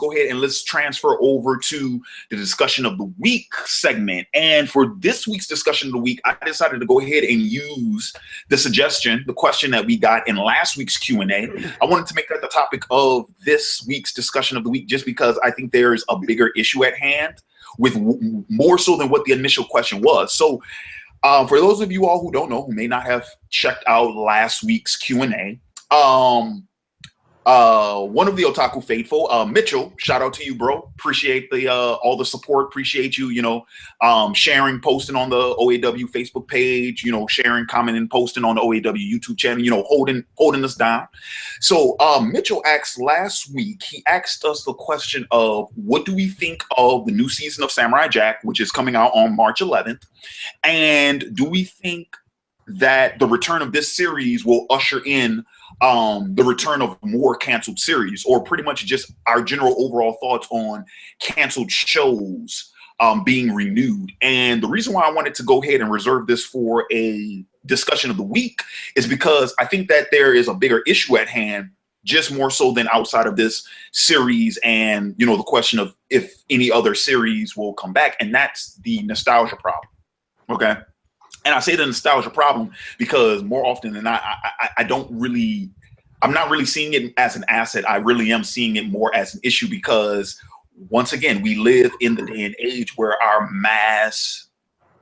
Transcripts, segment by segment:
go ahead and let's transfer over to the discussion of the week segment. And for this week's discussion of the week, I decided to go ahead and use the suggestion, the question that we got in last week's Q&A. I wanted to make that the topic of this week's discussion of the week, just because I think there's a bigger issue at hand with more so than what the initial question was. So for those of you all who don't know, who may not have checked out last week's Q&A, one of the Otaku faithful, Mitchell, shout out to you, bro. Appreciate the all the support. Appreciate you, sharing, posting on the OAW Facebook page, sharing, commenting, posting on the OAW YouTube channel, holding us down. So Mitchell asked last week, he asked us the question of what do we think of the new season of Samurai Jack, which is coming out on March 11th, and do we think that the return of this series will usher in the return of more canceled series, or pretty much just our general overall thoughts on canceled shows being renewed. And the reason why I wanted to go ahead and reserve this for a discussion of the week is because I think that there is a bigger issue at hand, just more so than outside of this series and, the question of if any other series will come back. And that's the nostalgia problem. Okay. And I say the nostalgia problem because more often than not, I'm not really seeing it as an asset. I really am seeing it more as an issue because, once again, we live in the day and age where our mass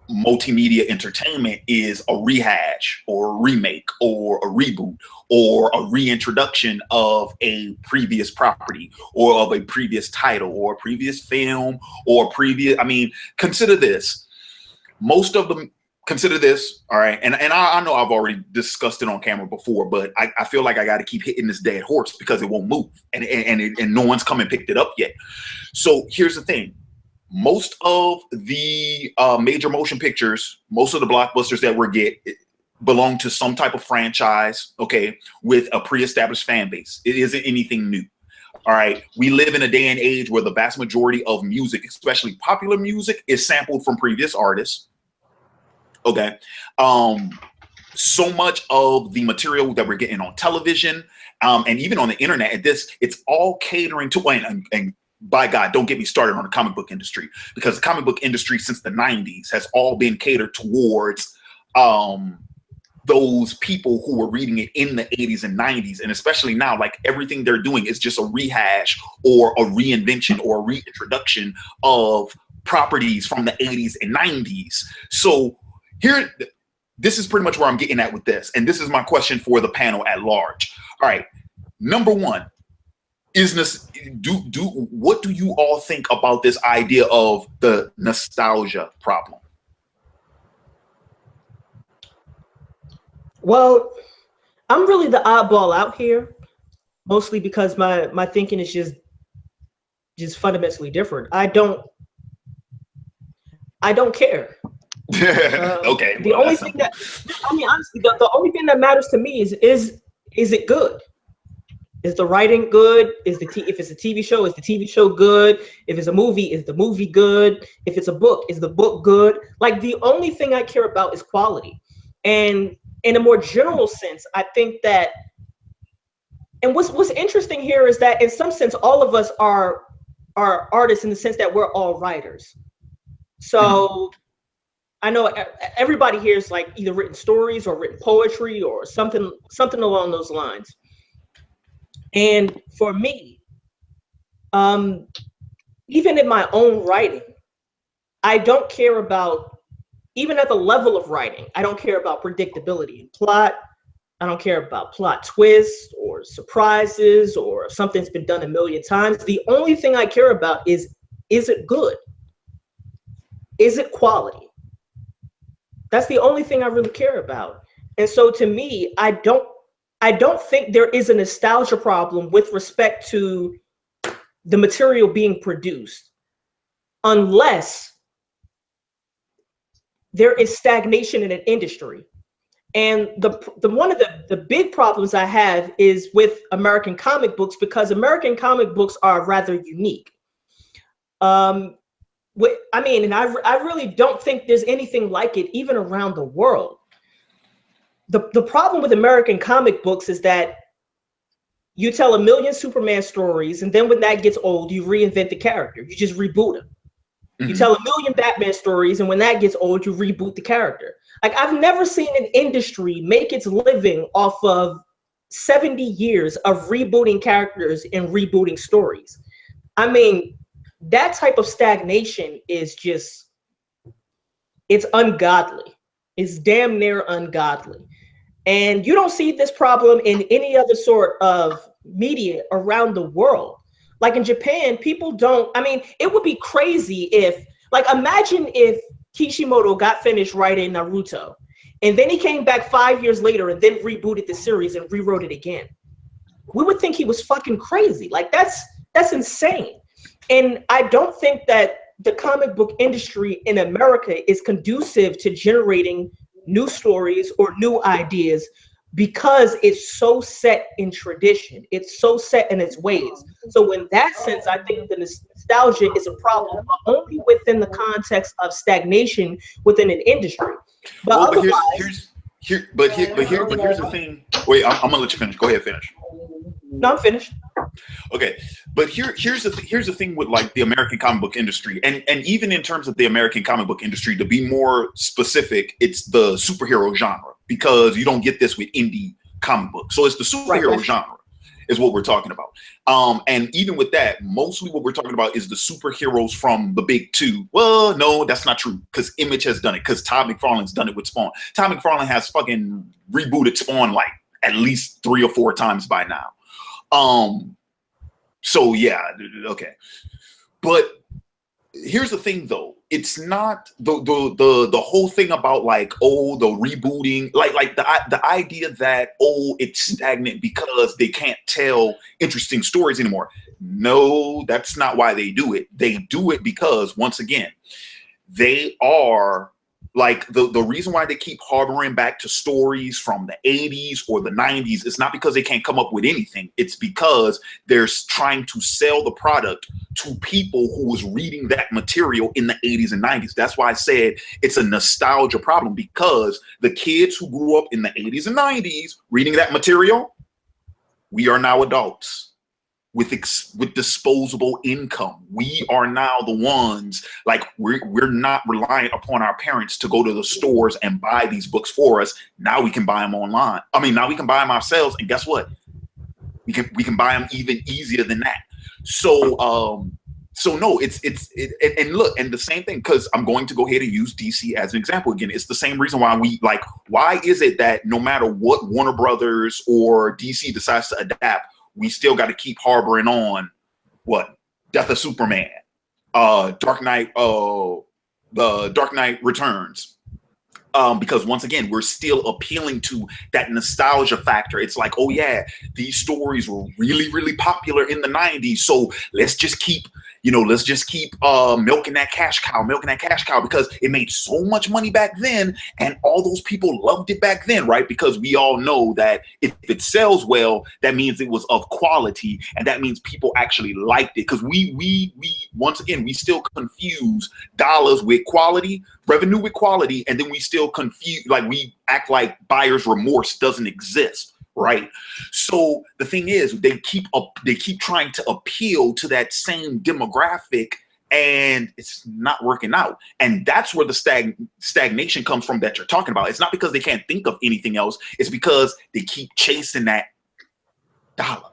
multimedia entertainment is a rehash or a remake or a reboot or a reintroduction of a previous property or of a previous title or a previous film or consider this. Consider this, all right, and I know I've already discussed it on camera before, but I feel like I got to keep hitting this dead horse because it won't move, and no one's come and picked it up yet. So here's the thing: most of the major motion pictures, most of the blockbusters that we get belong to some type of franchise, okay, with a pre-established fan base. It isn't anything new. All right, we live in a day and age where the vast majority of music, especially popular music, is sampled from previous artists. Okay. So much of the material that we're getting on television and even on the internet, it's all catering to, and by God, don't get me started on the comic book industry, because the comic book industry since the 90s has all been catered towards those people who were reading it in the 80s and 90s. And especially now, like, everything they're doing is just a rehash or a reinvention or a reintroduction of properties from the 80s and 90s. So this is pretty much where I'm getting at with this. And this is my question for the panel at large. All right. Number one, what do you all think about this idea of the nostalgia problem? Well, I'm really the oddball out here, mostly because my thinking is just fundamentally different. I don't care. Okay. The only thing that, honestly, the only thing that matters to me is it good? Is the writing good? If it's a TV show, is the TV show good? If it's a movie, is the movie good? If it's a book, is the book good? Like, the only thing I care about is quality. And in a more general sense, I think that, and what's interesting here is that in some sense, all of us are artists in the sense that we're all writers. So I know everybody here is like either written stories or written poetry or something along those lines. And for me, even in my own writing, I don't care about, even at the level of writing, I don't care about predictability in plot. I don't care about plot twists or surprises or something's been done a million times. The only thing I care about is it good? Is it quality? That's the only thing I really care about. And so to me, I don't think there is a nostalgia problem with respect to the material being produced, unless there is stagnation in an industry. And the one of the big problems I have is with American comic books, because American comic books are rather unique. And I really don't think there's anything like it even around the world. The problem with American comic books is that You tell a million Superman stories, and then when that gets old, you reinvent the character. You just reboot him. You tell a million Batman stories, and when that gets old, you reboot the character. Like, I've never seen an industry make its living off of 70 years of rebooting characters and rebooting stories. I mean, that type of stagnation is just, it's ungodly. It's damn near ungodly. And you don't see this problem in any other sort of media around the world. Like in Japan, people don't, I mean, it would be crazy if, like, imagine if Kishimoto got finished writing Naruto, and then he came back 5 years later and then rebooted the series and rewrote it again. We would think he was fucking crazy. Like, that's insane. And I don't think that the comic book industry in America is conducive to generating new stories or new ideas, because it's so set in tradition. It's so set in its ways. So in that sense, I think the nostalgia is a problem, but only within the context of stagnation within an industry. But well, otherwise, here's the thing. Wait, I'm gonna let you finish. Go ahead, finish. No, I'm finished. Okay, but here's the thing with like the American comic book industry, and even in terms of the American comic book industry, to be more specific, it's the superhero genre, because you don't get this with indie comic books. So it's the superhero genre is what we're talking about. And even with that, mostly what we're talking about is the superheroes from the big two. Well, no, that's not true, because Image has done it, because Todd McFarlane's done it with Spawn. Todd McFarlane has fucking rebooted Spawn like at least 3 or 4 times by now. So yeah, okay. But here's the thing though. It's not the whole thing about like, oh, the rebooting, like the idea that, oh, it's stagnant because they can't tell interesting stories anymore. No, that's not why they do it. They do it because, once again, they are like the reason why they keep harboring back to stories from the 80s or the 90s is not because they can't come up with anything. It's because they're trying to sell the product to people who was reading that material in the 80s and 90s. That's why I said it's a nostalgia problem, because the kids who grew up in the 80s and 90s reading that material, we are now adults with disposable income. We are now the ones, like, we're not reliant upon our parents to go to the stores and buy these books for us. Now we can buy them online. I mean, now we can buy them ourselves, and guess what? We can buy them even easier than that. So no, and look, and the same thing, because I'm going to go ahead and use DC as an example again. It's the same reason why why is it that no matter what Warner Brothers or DC decides to adapt, we still got to keep harboring on what? Death of Superman, Dark Knight, the Dark Knight Returns. Because once again, we're still appealing to that nostalgia factor. It's like, oh yeah, these stories were really, really popular in the 90s. So let's just keep milking that cash cow, because it made so much money back then, and all those people loved it back then, right? Because we all know that if it sells well, that means it was of quality, and that means people actually liked it. Because we once again, we still confuse dollars with quality, revenue with quality, and then we still confuse, like, we act like buyer's remorse doesn't exist. Right. So the thing is, they keep trying to appeal to that same demographic, and it's not working out. And that's where the stagnation comes from that you're talking about. It's not because they can't think of anything else. It's because they keep chasing that dollar.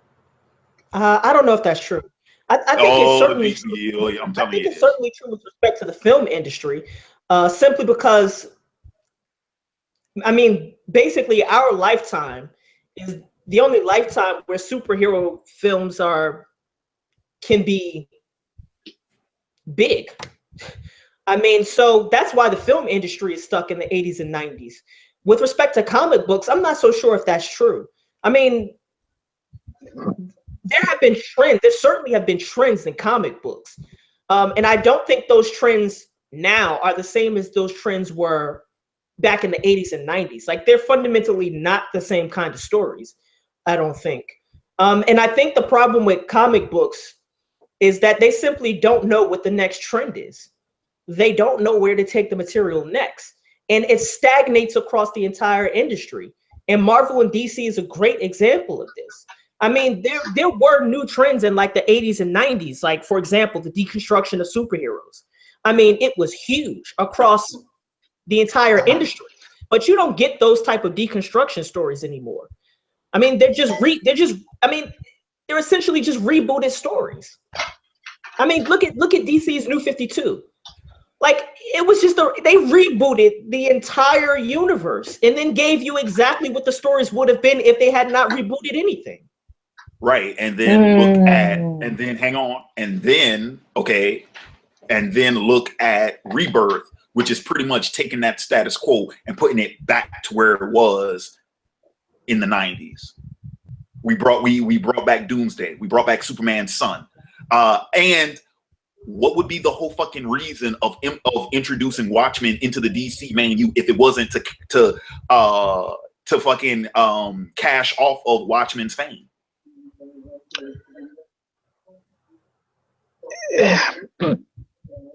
I don't know if that's true. I think it's certainly true. I'm I think it's certainly true with respect to the film industry, simply because, I mean, basically our lifetime is the only lifetime where superhero films can be big. I mean, so that's why the film industry is stuck in the 80s and 90s. With respect to comic books, I'm not so sure if that's true. I mean, there certainly have been trends in comic books. And I don't think those trends now are the same as those trends were back in the 80s and 90s. Like, they're fundamentally not the same kind of stories, I don't think. And I think the problem with comic books is that they simply don't know what the next trend is. They don't know where to take the material next. And it stagnates across the entire industry. And Marvel and DC is a great example of this. I mean, there were new trends in like the 80s and 90s. Like, for example, the deconstruction of superheroes. I mean, it was huge across the entire industry. But you don't get those type of deconstruction stories anymore. I mean, they're essentially just rebooted stories. I mean, look at DC's New 52. Like, it was just they rebooted the entire universe and then gave you exactly what the stories would have been if they had not rebooted anything. Right. And then look at, and then hang on, and then, okay, and then look at Rebirth, which is pretty much taking that status quo and putting it back to where it was in the 90s. We brought back Doomsday. We brought back Superman's son. And what would be the whole fucking reason of introducing Watchmen into the DC menu if it wasn't to fucking cash off of Watchmen's fame?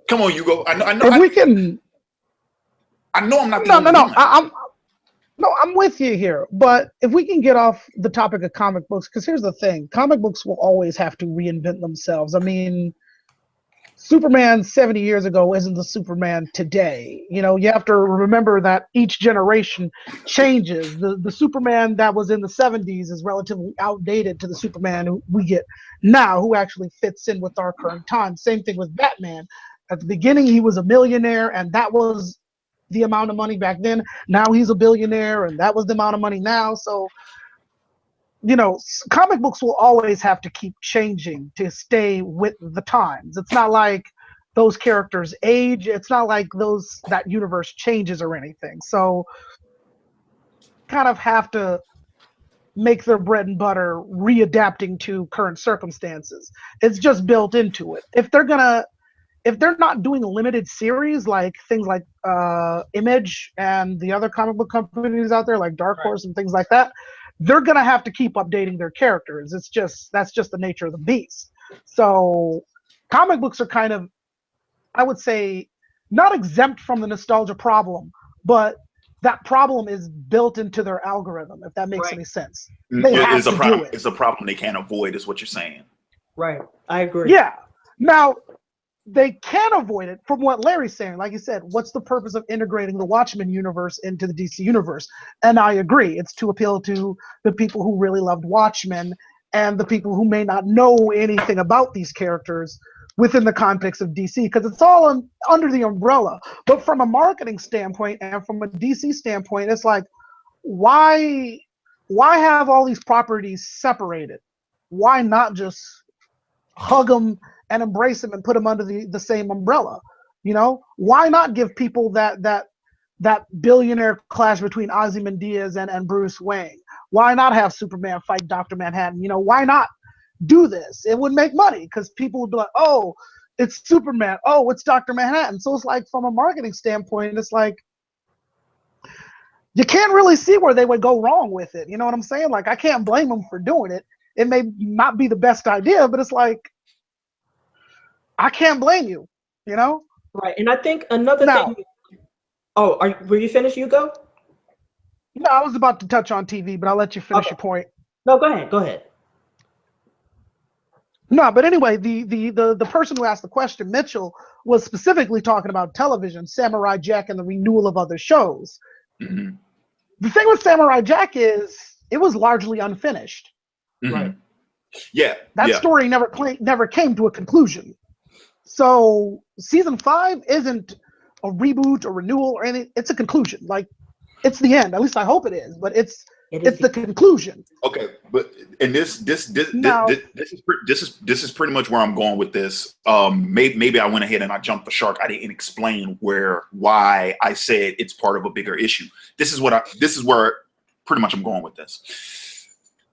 Come on, Ugo. I know. If we can. I know I'm not. I'm with you here. But if we can get off the topic of comic books, because here's the thing: comic books will always have to reinvent themselves. I mean, Superman 70 years ago isn't the Superman today. You know, you have to remember that each generation changes. The Superman that was in the 70s is relatively outdated to the Superman who we get now, who actually fits in with our current time. Same thing with Batman. At the beginning, he was a millionaire, and that was the amount of money back then. Now he's a billionaire, and that was the amount of money now. So, you know, comic books will always have to keep changing to stay with the times. It's not like those characters age. It's not like that universe changes or anything. So, kind of have to make their bread and butter readapting to current circumstances. It's just built into it. If they're not doing a limited series like things like Image and the other comic book companies out there like Dark Horse and things like that, they're gonna have to keep updating their characters. That's just the nature of the beast. So comic books are kind of, I would say, not exempt from the nostalgia problem, but that problem is built into their algorithm, if that makes any sense. It's a problem they can't avoid, is what you're saying. Right. I agree. Yeah. Now, they can avoid it from what Larry's saying. Like you said, what's the purpose of integrating the Watchmen universe into the DC universe? And I agree. It's to appeal to the people who really loved Watchmen and the people who may not know anything about these characters within the context of DC, because it's all under the umbrella. But from a marketing standpoint and from a DC standpoint, it's like, why have all these properties separated? Why not just hug them and embrace them and put them under the same umbrella? You know, why not give people that billionaire clash between Ozymandias and Bruce Wayne? Why not have Superman fight Dr. Manhattan? You know, why not do this? It would make money because people would be like, oh, it's Superman. Oh, it's Dr. Manhattan. So it's like, from a marketing standpoint, it's like, you can't really see where they would go wrong with it. You know what I'm saying? Like, I can't blame them for doing it. It may not be the best idea, but it's like, I can't blame you, you know? Right. And I think another thing. Oh, were you finished, Ugo? No, I was about to touch on TV, but I'll let you finish your point. No, go ahead. No, but anyway, the person who asked the question, Mitchell, was specifically talking about television, Samurai Jack, and the renewal of other shows. Mm-hmm. The thing with Samurai Jack is it was largely unfinished. Mm-hmm. Right. Yeah. That story never came to a conclusion. So season 5 isn't a reboot or renewal or anything. It's a conclusion. Like, it's the end. At least I hope it is. But it's the conclusion. Okay, but and this is pretty much where I'm going with this. Maybe I went ahead and I jumped the shark. I didn't explain why I said it's part of a bigger issue. This is where pretty much I'm going with this.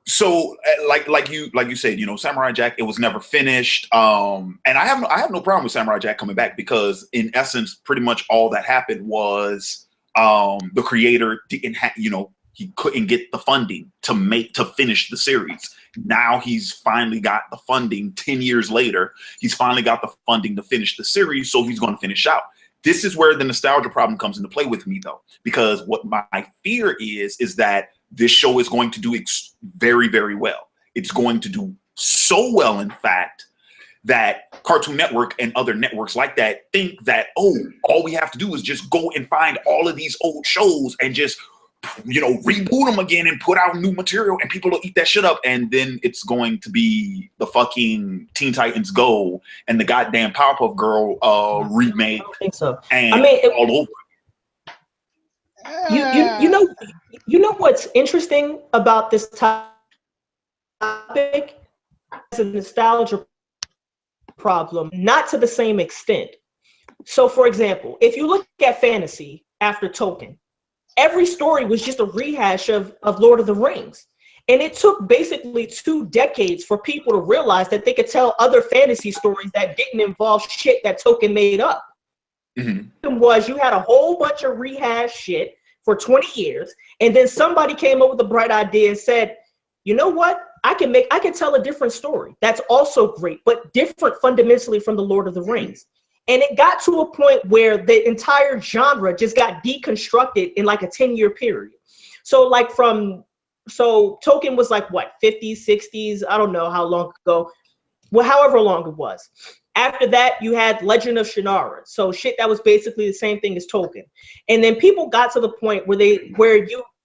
So like you said, you know, Samurai Jack, it was never finished. And I have no problem with Samurai Jack coming back, because in essence, pretty much all that happened was the creator didn't have, you know, he couldn't get the funding to finish the series. Now he's finally got the funding 10 years later. He's finally got the funding to finish the series, so he's going to finish out. This is where the nostalgia problem comes into play with me, though, because what my fear is that this show is going to do very, very well. it's going to do so well, in fact, that Cartoon Network and other networks like that think that, oh, all we have to do is just go and find all of these old shows and just, you know, reboot them again and put out new material, and people will eat that shit up. And then it's going to be the fucking Teen Titans Go and the goddamn Powerpuff Girl remake. I don't think so. And I mean, all over. You know what's interesting about this topic? It's a nostalgia problem, not to the same extent. So, for example, if you look at fantasy after Tolkien, every story was just a rehash of Lord of the Rings. And it took basically 2 decades for people to realize that they could tell other fantasy stories that didn't involve shit that Tolkien made up. Mm-hmm. Was you had a whole bunch of rehash shit for 20 years, and then somebody came up with a bright idea and said, you know what? I can tell a different story. That's also great, but different fundamentally from the Lord of the Rings. And it got to a point where the entire genre just got deconstructed in like a 10-year period. So Tolkien was like what, 50s, 60s? I don't know how long ago. Well, however long it was. After that, you had Legend of Shannara. So shit that was basically the same thing as Tolkien. And then people got to the point where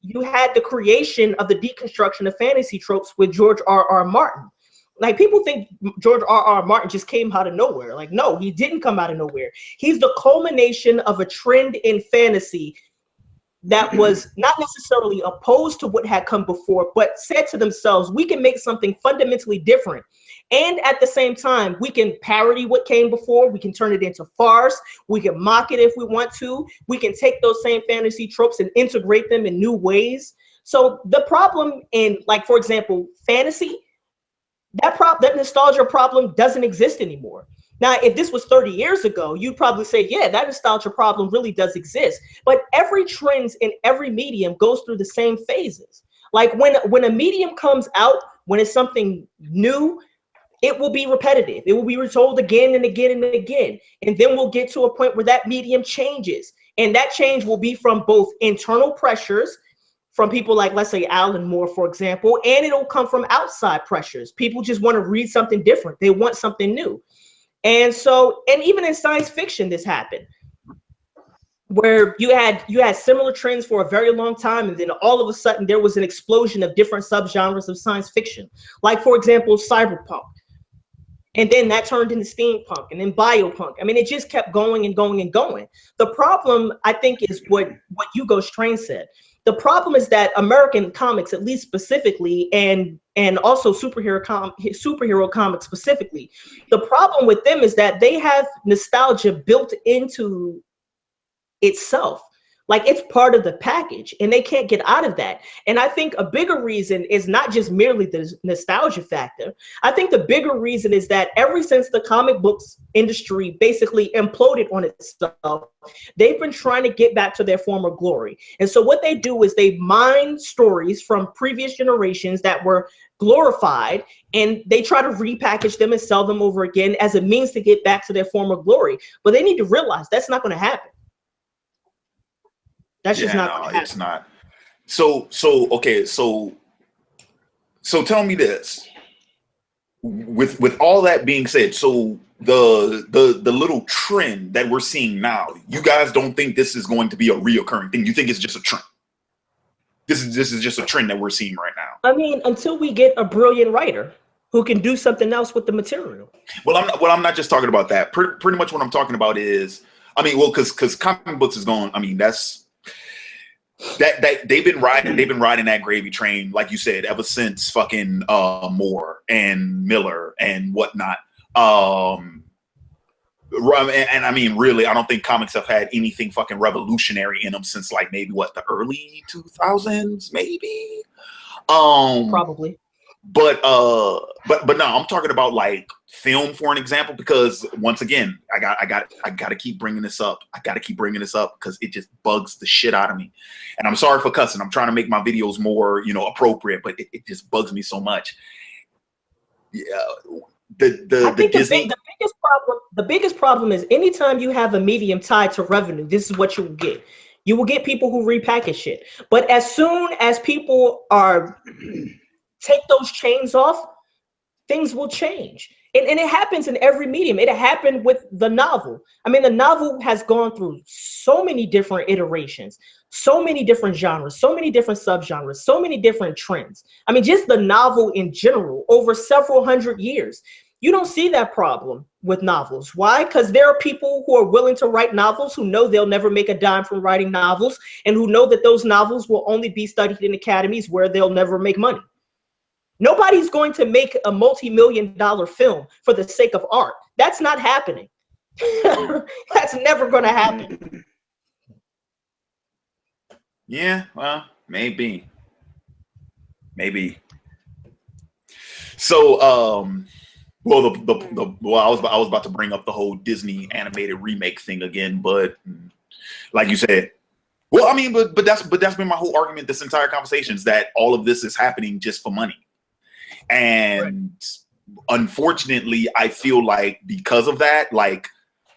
you had the creation of the deconstruction of fantasy tropes with George R.R. Martin. Like, people think George R.R. Martin just came out of nowhere. Like, no, he didn't come out of nowhere. He's the culmination of a trend in fantasy that was not necessarily opposed to what had come before, but said to themselves, we can make something fundamentally different. And at the same time, we can parody what came before. We can turn it into farce. We can mock it if we want to. We can take those same fantasy tropes and integrate them in new ways. So the problem in, like, for example, fantasy, that nostalgia problem doesn't exist anymore. Now, if this was 30 years ago, you'd probably say, yeah, that nostalgia problem really does exist. But every trend in every medium goes through the same phases. Like when a medium comes out, when it's something new, it will be repetitive. It will be retold again and again and again. And then we'll get to a point where that medium changes. And that change will be from both internal pressures, from people like, let's say, Alan Moore, for example, and it'll come from outside pressures. People just want to read something different. They want something new. And so, and even in science fiction, this happened, where you had similar trends for a very long time, and then all of a sudden there was an explosion of different subgenres of science fiction. Like, for example, cyberpunk. And then that turned into steampunk and then biopunk. I mean, it just kept going and going and going. The problem, I think, is what Ugo Strange said. The problem is that American comics, at least specifically, and also superhero comics specifically, the problem with them is that they have nostalgia built into itself. Like, it's part of the package, and they can't get out of that. And I think a bigger reason is not just merely the nostalgia factor. I think the bigger reason is that ever since the comic books industry basically imploded on itself, they've been trying to get back to their former glory. And so what they do is they mine stories from previous generations that were glorified, and they try to repackage them and sell them over again as a means to get back to their former glory. But they need to realize that's not going to happen. That's just not gonna happen. It's not. So okay, so tell me this. With all that being said, so the little trend that we're seeing now, you guys don't think this is going to be a reoccurring thing? You think it's just a trend? This is just a trend that we're seeing right now. I mean, until we get a brilliant writer who can do something else with the material. Well, I'm not just talking about that. Pretty much what I'm talking about is, I mean, well, because comic books is going. I mean, that they've been riding that gravy train, like you said, ever since fucking Moore and Miller and whatnot. And I mean, really, I don't think comics have had anything fucking revolutionary in them since like maybe what, the early 2000s, maybe. Probably. But no, I'm talking about like film, for an example, because once again, I got to keep bringing this up. I got to keep bringing this up because it just bugs the shit out of me. And I'm sorry for cussing. I'm trying to make my videos more, appropriate, but it just bugs me so much. Yeah, the Disney. The biggest problem is anytime you have a medium tied to revenue, this is what you will get. You will get people who repackage shit. But as soon as people are take those chains off, things will change. And it happens in every medium. It happened with the novel. I mean, the novel has gone through so many different iterations, so many different genres, so many different subgenres, so many different trends. I mean, just the novel in general over several hundred years. You don't see that problem with novels. Why? Because there are people who are willing to write novels who know they'll never make a dime from writing novels, and who know that those novels will only be studied in academies where they'll never make money. Nobody's going to make a multi-million-dollar film for the sake of art. That's not happening. That's never going to happen. Yeah, well, maybe. So, well, I was about to bring up the whole Disney animated remake thing again, but like you said, well, I mean, but that's been my whole argument this entire conversation, is that all of this is happening just for money. And unfortunately, I feel like because of that, like,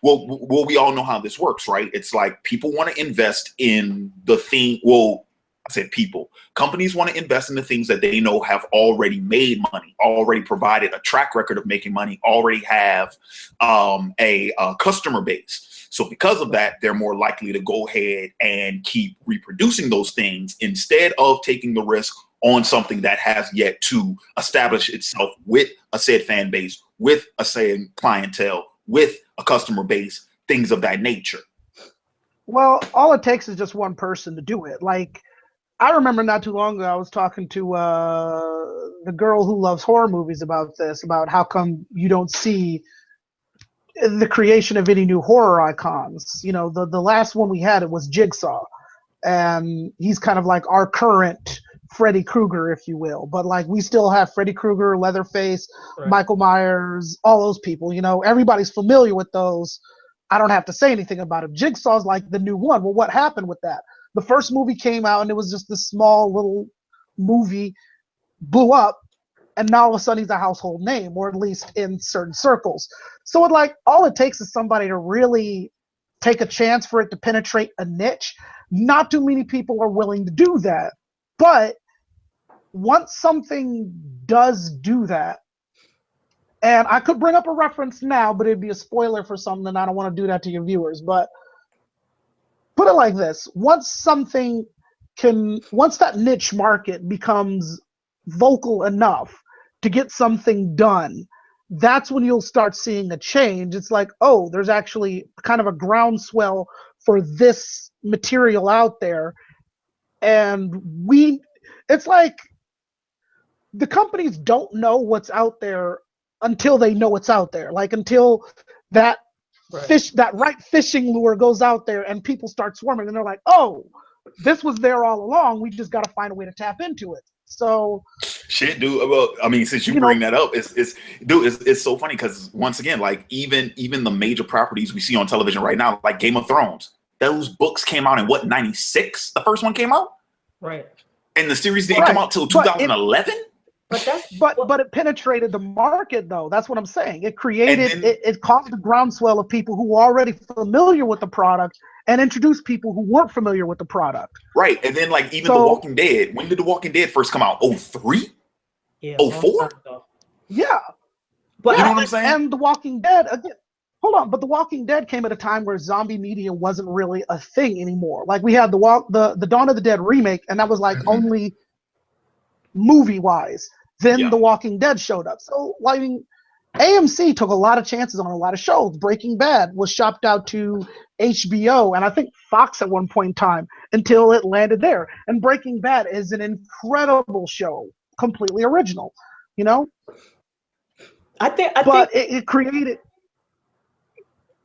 well, we all know how this works, right? It's like people want to invest in the thing. Well, I said people. Companies want to invest in the things that they know have already made money, already provided a track record of making money, already have a customer base. So because of that, they're more likely to go ahead and keep reproducing those things instead of taking the risk on something that has yet to establish itself with a said fan base, with a said clientele, with a customer base, things of that nature. Well, all it takes is just one person to do it. Like, I remember not too long ago, I was talking to the girl who loves horror movies about this, about how come you don't see the creation of any new horror icons. You know, the last one we had, it was Jigsaw. And he's kind of like our current Freddy Krueger, if you will. But like, we still have Freddy Krueger, Leatherface, right, Michael Myers, all those people. You know, everybody's familiar with those. I don't have to say anything about it. Jigsaw's like the new one. Well, what happened with that? The first movie came out and it was just this small little movie, blew up, and now all of a sudden he's a household name, or at least in certain circles. So it, like, all it takes is somebody to really take a chance for it to penetrate a niche. Not too many people are willing to do that. But once something does do that, and I could bring up a reference now, but it'd be a spoiler for something, and I don't want to do that to your viewers. But put it like this: once that niche market becomes vocal enough to get something done, that's when you'll start seeing a change. It's like, oh, there's actually kind of a groundswell for this material out there. And it's like the companies don't know what's out there until they know it's out there. Like, until that right fishing lure goes out there and people start swarming, and they're like, oh, this was there all along. We just got to find a way to tap into it. So shit, dude. Well, I mean, since you bring that up, it's so funny because once again, like even the major properties we see on television right now, like Game of Thrones, those books came out in what, 96? The first one came out, right? And the series didn't come out till 2011. But it penetrated the market, though. That's what I'm saying. It created, it caused a groundswell of people who were already familiar with the product and introduced people who weren't familiar with the product. Right. And then, like, even The Walking Dead. When did The Walking Dead first come out? 03? Yeah. 04? Yeah. But you know what I'm saying? And The Walking Dead, again, hold on, but The Walking Dead came at a time where zombie media wasn't really a thing anymore. Like, we had the Dawn of the Dead remake, and that was like only movie-wise. Then The Walking Dead showed up. So, I mean, AMC took a lot of chances on a lot of shows. Breaking Bad was shopped out to HBO, and I think Fox at one point in time, until it landed there. And Breaking Bad is an incredible show, completely original, you know? I think it created.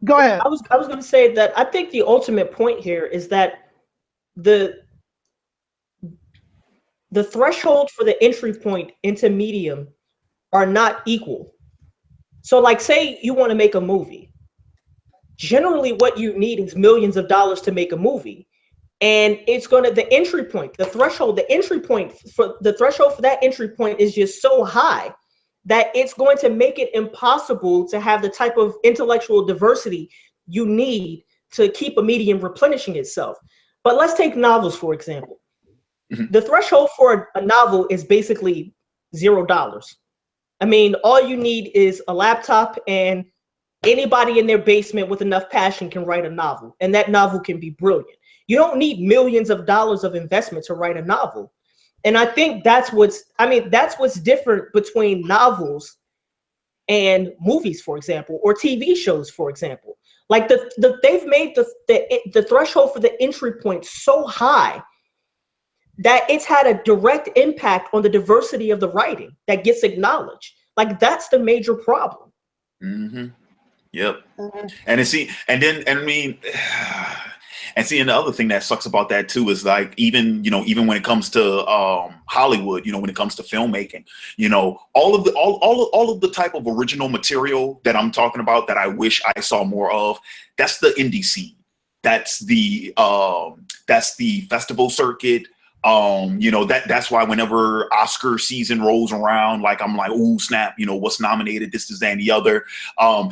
Go ahead. I was going to say that I think the ultimate point here is that the threshold for the entry point into medium are not equal. So, like, say you want to make a movie. Generally, what you need is millions of dollars to make a movie. And it's going to, the entry point, the threshold for that entry point is just so high that it's going to make it impossible to have the type of intellectual diversity you need to keep a medium replenishing itself. But let's take novels, for example. The threshold for a novel is basically $0. I mean, all you need is a laptop, and anybody in their basement with enough passion can write a novel, and that novel can be brilliant. You don't need millions of dollars of investment to write a novel. And I think that's what's different between novels and movies, for example, or TV shows, for example. Like they've made the threshold for the entry point so high that it's had a direct impact on the diversity of the writing that gets acknowledged. Like, that's the major problem. Mm-hmm. Yep. And and the other thing that sucks about that too is, like, even when it comes to Hollywood, when it comes to filmmaking, all of the type of original material that I'm talking about that I wish I saw more of, that's the indie scene. That's the festival circuit. That's why whenever Oscar season rolls around, like, I'm like, ooh, snap, what's nominated, this, and the other. I'll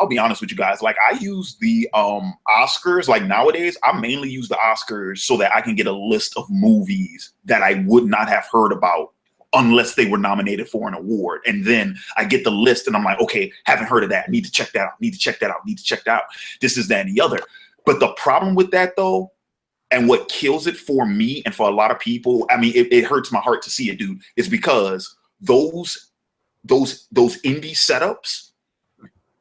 be honest with you guys. Like, I use the Oscars, like, nowadays, I mainly use the Oscars so that I can get a list of movies that I would not have heard about unless they were nominated for an award. And then I get the list and I'm like, okay, haven't heard of that. Need to check that out. Need to check that out. This, that, and the other. But the problem with that, though, and what kills it for me and for a lot of people, I mean, it hurts my heart to see it, dude, is because those indie setups,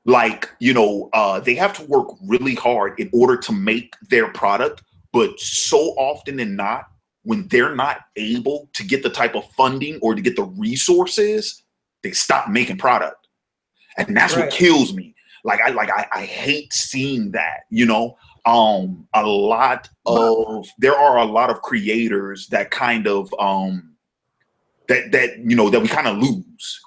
like, they have to work really hard in order to make their product. But so often than not, when they're not able to get the type of funding or to get the resources, they stop making product. And that's what kills me. I hate seeing that, there are a lot of creators that kind of that we kind of lose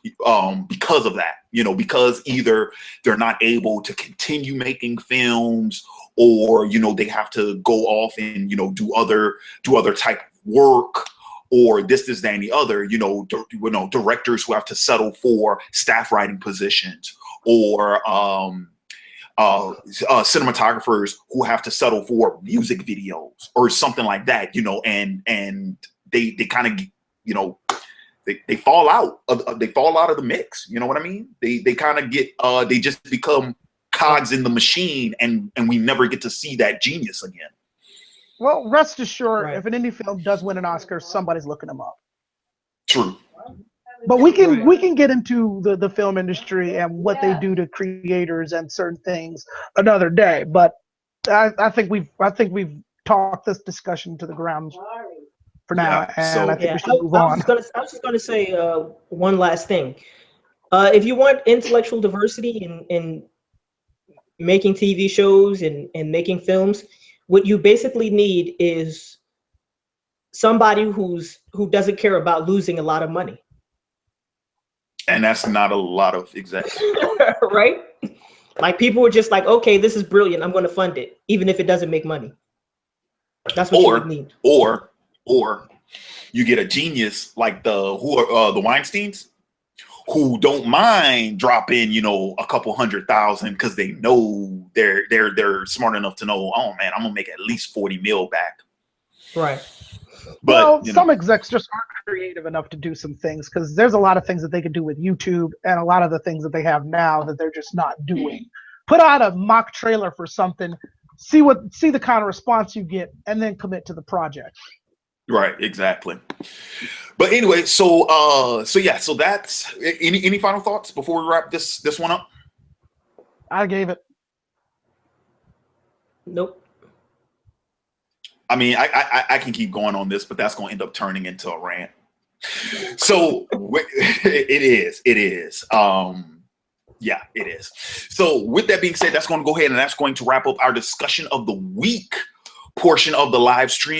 because of that, because either they're not able to continue making films, or they have to go off and do other type of work, or this, that, and the other, directors who have to settle for staff writing positions, or cinematographers who have to settle for music videos or something like that, and they kind of, they fall out of the mix. You know what I mean? They kind of get, they just become cogs in the machine, and we never get to see that genius again. Well, rest assured, if an indie film does win an Oscar, somebody's looking them up. True. But we can get into the film industry and what they do to creators and certain things another day. But I think we've talked this discussion to the ground for now, and I think we should move on. I was just gonna say one last thing. If you want intellectual diversity in making TV shows and making films, what you basically need is somebody who doesn't care about losing a lot of money. And that's not a lot of execs. Right? Like, people are just like, okay, this is brilliant, I'm going to fund it, even if it doesn't make money. That's what you need. Or you get a genius like the Weinsteins, who don't mind dropping, a couple $100,000 because they know they're smart enough to know, oh man, I'm gonna make at least 40 mil back. Right. But some execs just aren't creative enough to do some things, because there's a lot of things that they could do with YouTube, and a lot of the things that they have now that they're just not doing. Put out a mock trailer for something, see the kind of response you get, and then commit to the project. Right, exactly. But anyway, so that's any final thoughts before we wrap this one up? I gave it. Nope. I mean, I can keep going on this, but that's going to end up turning into a rant. So it is. Yeah, it is. So with that being said, that's going to go ahead and that's going to wrap up our discussion of the week portion of the live stream.